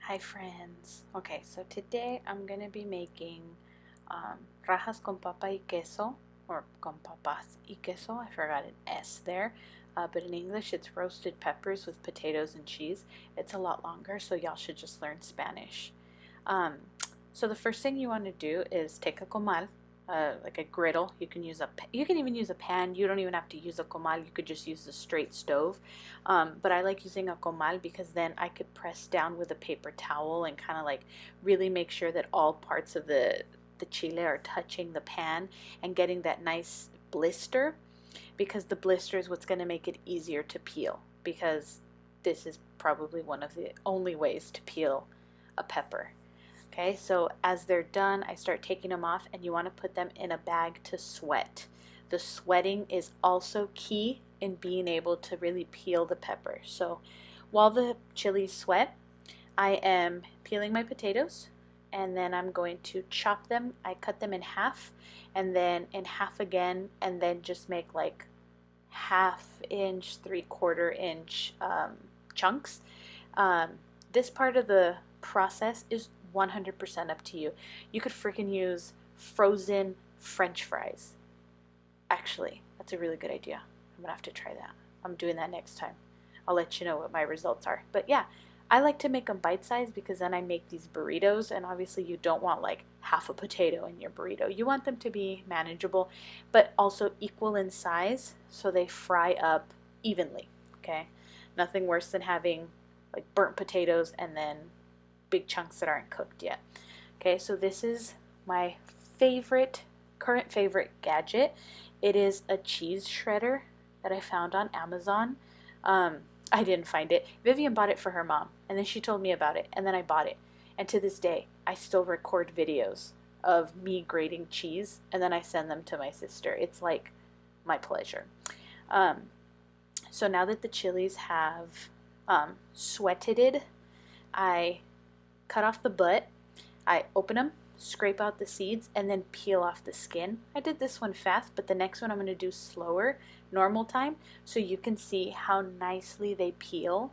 Hi friends. Okay, so today I'm gonna be making rajas con papa y queso, or con papas y queso. I forgot an S there, but in English it's roasted peppers with potatoes and cheese. It's a lot longer, so y'all should just learn Spanish. Um, so the first thing you want to do is take a comal, like a griddle. You can even use a pan. You don't even have to use a comal. You could just use the straight stove. But I like using a comal because then I could press down with a paper towel and kind of like really make sure that all parts of the chile are touching the pan and getting that nice blister, because the blister is what's going to make it easier to peel, because this is probably one of the only ways to peel a pepper. Okay, so as they're done, I start taking them off, and you want to put them in a bag to sweat. The sweating is also key in being able to really peel the pepper. So while the chilies sweat, I am peeling my potatoes, and then I'm going to chop them. I cut them in half, and then in half again, and then just make like half inch, 3/4 inch chunks. Um, this part of the process is 100% up to you. You could freaking use frozen French fries. Actually, that's a really good idea. I'm gonna have to try that. I'm doing that next time. I'll let you know what my results are. But yeah, I like to make them bite sized because then I make these burritos, and obviously you don't want like half a potato in your burrito. You want them to be manageable, but also equal in size so they fry up evenly. Okay, nothing worse than having like burnt potatoes and then big chunks that aren't cooked yet. Okay, so this is my current favorite gadget. It is a cheese shredder that I found on Amazon. Um, I didn't find it. Vivian bought it for her mom, and then she told me about it, and then I bought it. And to this day, I still record videos of me grating cheese, and then I send them to my sister. It's like my pleasure. Um, so now that the chilies have sweated, I cut off the butt, I open them, scrape out the seeds, and then peel off the skin. I did this one fast, but the next one I'm going to do slower, normal time, so you can see how nicely they peel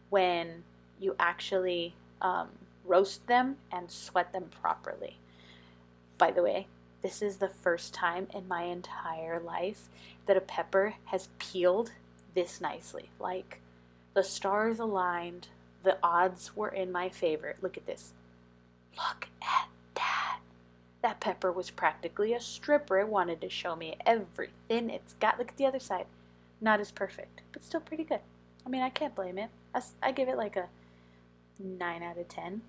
when you actually roast them and sweat them properly. By the way, this is the first time in my entire life that a pepper has peeled this nicely. Like, the stars aligned, the odds were in my favor. Look at this. Look at that. That pepper was practically a stripper. It wanted to show me everything it's got. Look at the other side. Not as perfect, but still pretty good. I mean, I can't blame it. I give it like a 9 out of 10.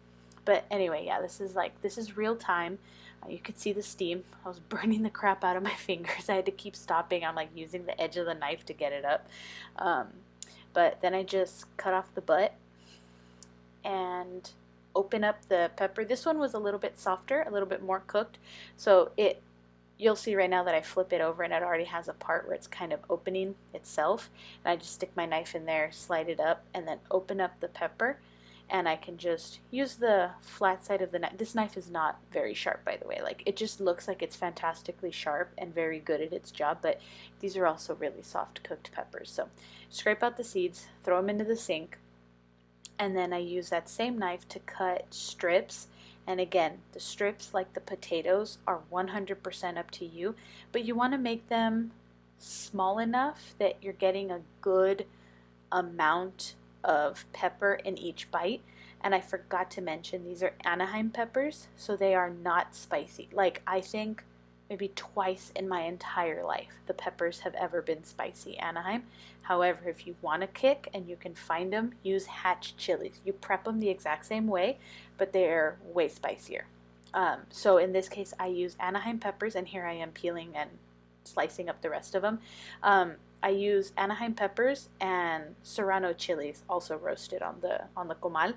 But anyway, yeah, this is real time. You could see the steam. I was burning the crap out of my fingers. I had to keep stopping. I'm like using the edge of the knife to get it up. Um, but then I just cut off the butt and open up the pepper. This one was a little bit softer, a little bit more cooked. So you'll see right now that I flip it over and it already has a part where it's kind of opening itself. And I just stick my knife in there, slide it up, and then open up the pepper. And I can just use the flat side of the knife. This knife is not very sharp, by the way. Like, it just looks like it's fantastically sharp and very good at its job, but these are also really soft cooked peppers. So scrape out the seeds, throw them into the sink, and then I use that same knife to cut strips. And again, the strips, like the potatoes, are 100% up to you, but you want to make them small enough that you're getting a good amount of pepper in each bite. And I forgot to mention, these are Anaheim peppers, so they are not spicy. Like, I think maybe twice in my entire life the peppers have ever been spicy Anaheim. However, if you want a kick and you can find them, use hatch chilies. You prep them the exact same way, but they're way spicier. So in this case, I use Anaheim peppers, and here I am peeling and slicing up the rest of them. I use Anaheim peppers and serrano chilies, also roasted on the comal.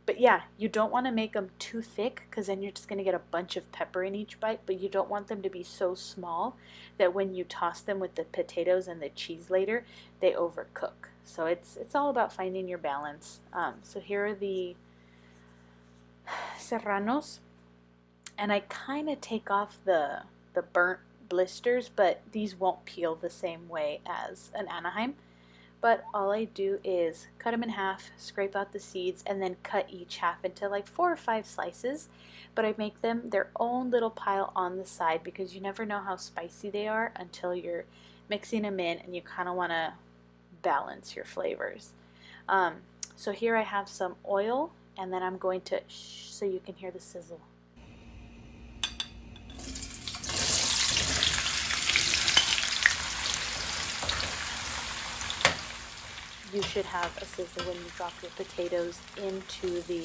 But yeah, you don't want to make them too thick, because then you're just going to get a bunch of pepper in each bite, but you don't want them to be so small that when you toss them with the potatoes and the cheese later, they overcook. So it's all about finding your balance. So here are the serranos, and I kind of take off the burnt blisters, but these won't peel the same way as an Anaheim. but all I do is cut them in half, scrape out the seeds, and then cut each half into like 4 or 5 slices. But I make them their own little pile on the side because you never know how spicy they are until you're mixing them in, and you kind of want to balance your flavors. So here I have some oil, and then I'm going to, so you can hear the sizzle. You should have a sizzle when you drop your potatoes into the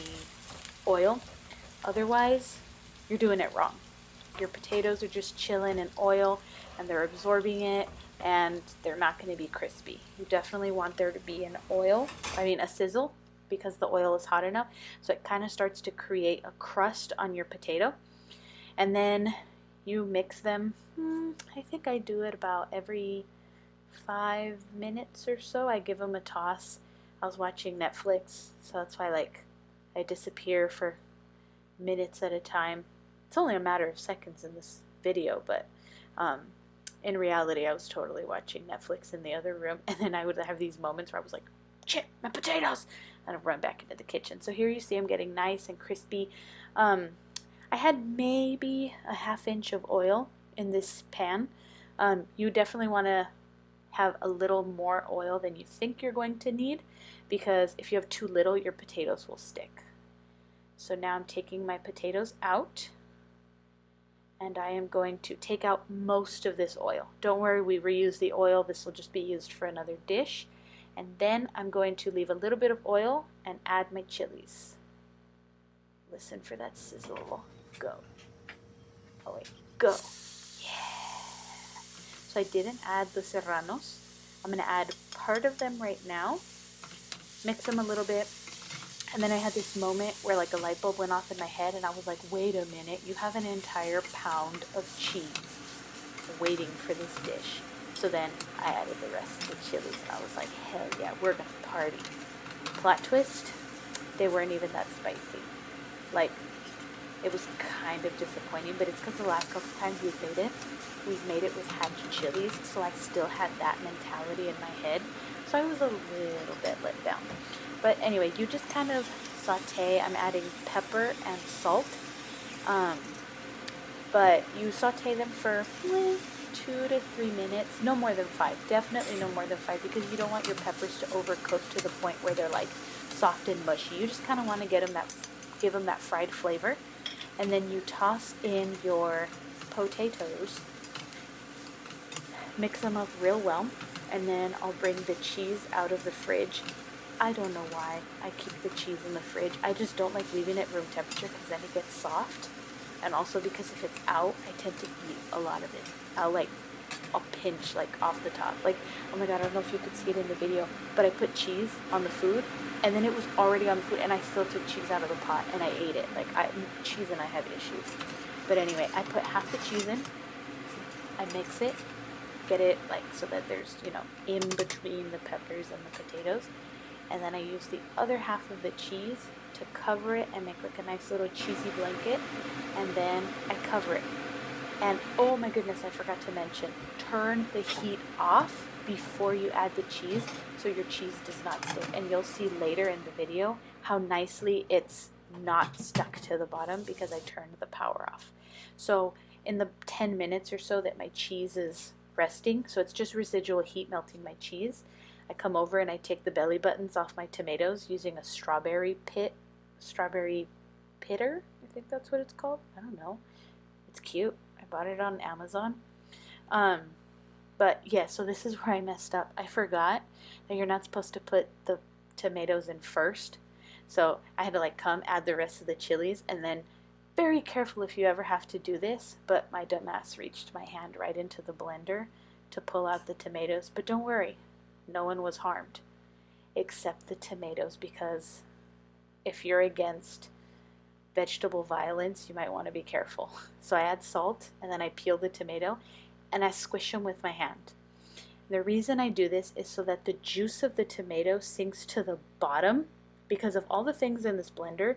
oil. Otherwise, you're doing it wrong. Your potatoes are just chilling in oil and they're absorbing it, and they're not going to be crispy. You definitely want there to be a sizzle, because the oil is hot enough. So it kind of starts to create a crust on your potato. And then you mix them. I think I do it about every 5 minutes or so. I give them a toss. I was watching Netflix, so that's why I disappear for minutes at a time. It's only a matter of seconds in this video, but in reality I was totally watching Netflix in the other room, and then I would have these moments where I was like, shit, my potatoes, and I'd run back into the kitchen. So here you see I'm getting nice and crispy. I had maybe a ½ inch of oil in this pan. You definitely want to have a little more oil than you think you're going to need, because if you have too little, your potatoes will stick. So now I'm taking my potatoes out, and I am going to take out most of this oil. Don't worry, we reuse the oil. This will just be used for another dish. And then I'm going to leave a little bit of oil and add my chilies. Listen for that sizzle. Go. Oh wait, go. So I didn't add the serranos. I'm going to add part of them right now, mix them a little bit, and then I had this moment where like a light bulb went off in my head, and I was like, wait a minute, you have an entire pound of cheese waiting for this dish. So then I added the rest of the chilies, and I was like, hell yeah, we're going to party. Plot twist, they weren't even that spicy. Like, it was kind of disappointing, but it's because the last couple times we've made it with hatch chilies, so I still had that mentality in my head. So I was a little bit let down. But anyway, you just kind of saute. I'm adding pepper and salt. But you saute them for 2 to 3 minutes, no more than 5. Definitely no more than 5, because you don't want your peppers to overcook to the point where they're like soft and mushy. You just kind of want to give them that fried flavor. And then you toss in your potatoes, mix them up real well, and then I'll bring the cheese out of the fridge. I don't know why I keep the cheese in the fridge. I just don't like leaving it room temperature, because then it gets soft. And also because if it's out, I tend to eat a lot of it. I'll pinch off the top. Oh my god, I don't know if you could see it in the video, but I put cheese on the food, and then it was already on the food, and I still took cheese out of the pot and I ate it. Cheese and I have issues. But anyway, I put half the cheese in, I mix it, get it so that there's, in between the peppers and the potatoes, and then I use the other half of the cheese to cover it and make a nice little cheesy blanket, and then I cover it. And oh my goodness, I forgot to mention, turn the heat off before you add the cheese so your cheese does not stick. And you'll see later in the video how nicely it's not stuck to the bottom because I turned the power off. So in the 10 minutes or so that my cheese is resting, so it's just residual heat melting my cheese, I come over and I take the belly buttons off my tomatoes using a strawberry pitter, I think that's what it's called. I don't know. It's cute. I bought it on Amazon. But yeah, so this is where I messed up. I forgot that you're not supposed to put the tomatoes in first. So I had to come add the rest of the chilies, and then very careful if you ever have to do this, but my dumbass reached my hand right into the blender to pull out the tomatoes. But don't worry, no one was harmed except the tomatoes, because if you're against vegetable violence, you might want to be careful. So I add salt, and then I peel the tomato and I squish them with my hand. The reason I do this is so that the juice of the tomato sinks to the bottom, because of all the things in this blender,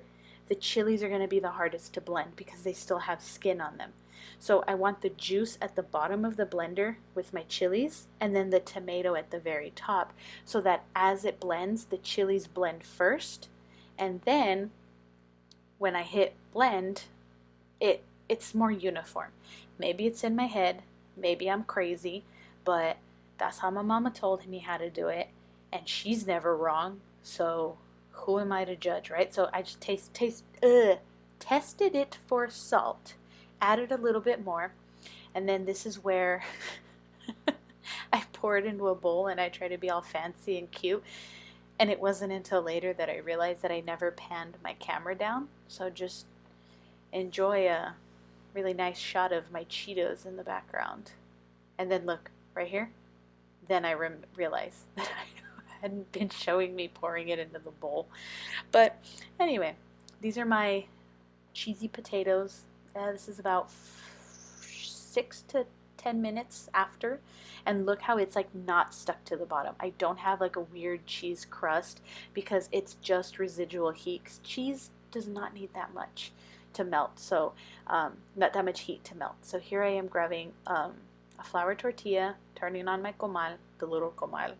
The chilies are going to be the hardest to blend because they still have skin on them. So I want the juice at the bottom of the blender with my chilies, and then the tomato at the very top, so that as it blends, the chilies blend first, and then when I hit blend, it's more uniform. Maybe it's in my head, maybe I'm crazy, but that's how my mama told me how to do it, and she's never wrong. So who am I to judge, right? So I just tested it for salt, added a little bit more, and then this is where I pour it into a bowl and I try to be all fancy and cute. And it wasn't until later that I realized that I never panned my camera down. So just enjoy a really nice shot of my Cheetos in the background. And then look, right here. Then I realized that I hadn't been showing me pouring it into the bowl. But anyway, these are my cheesy potatoes. This is about 6 to 10 minutes after, and look how it's like not stuck to the bottom. I don't have like a weird cheese crust because it's just residual heat. Cheese does not need that much to melt, so not that much heat to melt. So here I am grabbing a flour tortilla, turning on my comal, the little comal,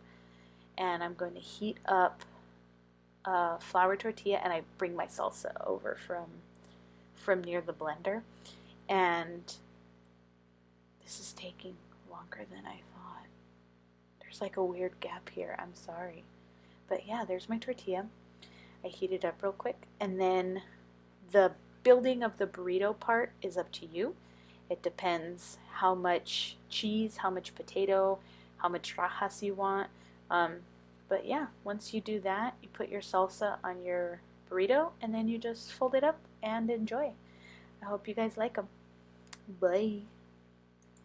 and I'm going to heat up flour tortilla, and I bring my salsa over from near the blender, and this is taking longer than I thought. There's like a weird gap here. I'm sorry. But yeah, there's my tortilla. I heat it up real quick. And then the building of the burrito part is up to you. It depends how much cheese, how much potato, how much rajas you want. But yeah, once you do that, you put your salsa on your burrito and then you just fold it up and enjoy. I hope you guys like them. Bye.